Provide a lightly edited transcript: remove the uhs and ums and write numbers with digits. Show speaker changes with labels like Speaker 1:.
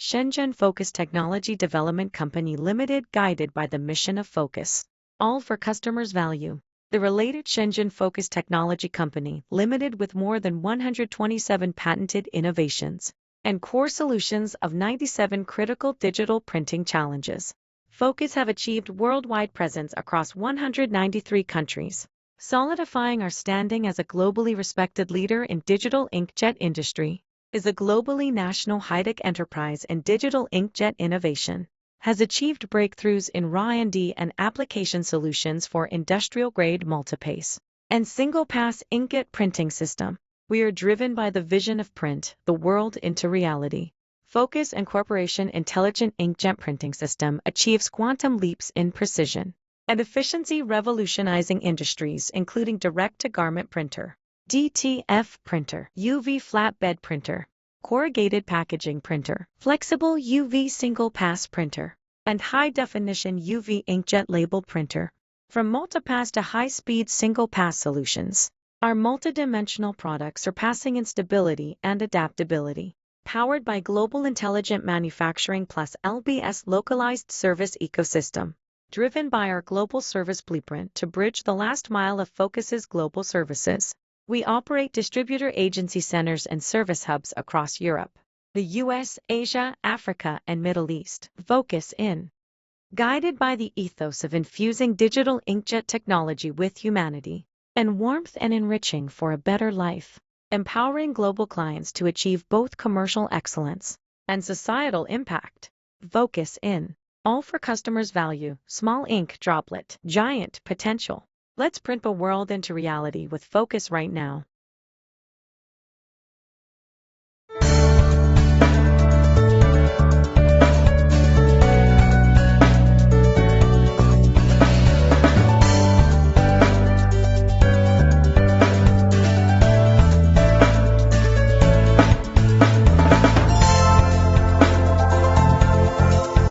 Speaker 1: Shenzhen Focus Technology Development Company Limited, guided by the mission of focus, all for customers' value. The related Shenzhen Focus Technology Company Limited, with more than 127 patented innovations and core solutions of 97 critical digital printing challenges. Focus have achieved worldwide presence across 193 countries, solidifying our standing as a globally respected leader in digital inkjet industry. Is a globally national high-tech enterprise in digital inkjet innovation, has achieved breakthroughs in R&D and application solutions for industrial-grade multipass and single-pass inkjet printing system. We are driven by the vision of print the world into reality. Focus and Corporation Intelligent Inkjet Printing System achieves quantum leaps in precision and efficiency, revolutionizing industries including direct-to-garment printer, DTF printer, UV flatbed printer, corrugated packaging printer, flexible UV single-pass printer, and high-definition UV inkjet label printer. From multipass to high-speed single-pass solutions, our multidimensional products surpassing in stability and adaptability. Powered by Global Intelligent Manufacturing plus LBS localized service ecosystem. Driven by our global service blueprint to bridge the last mile of Focus's global services. We operate distributor agency centers and service hubs across Europe, the US, Asia, Africa, and Middle East. Focus in. Guided by the ethos of infusing digital inkjet technology with humanity and warmth and enriching for a better life, empowering global clients to achieve both commercial excellence and societal impact. Focus in. All for customers' value, small ink droplet, giant potential. Let's print a world into reality with Focus right now.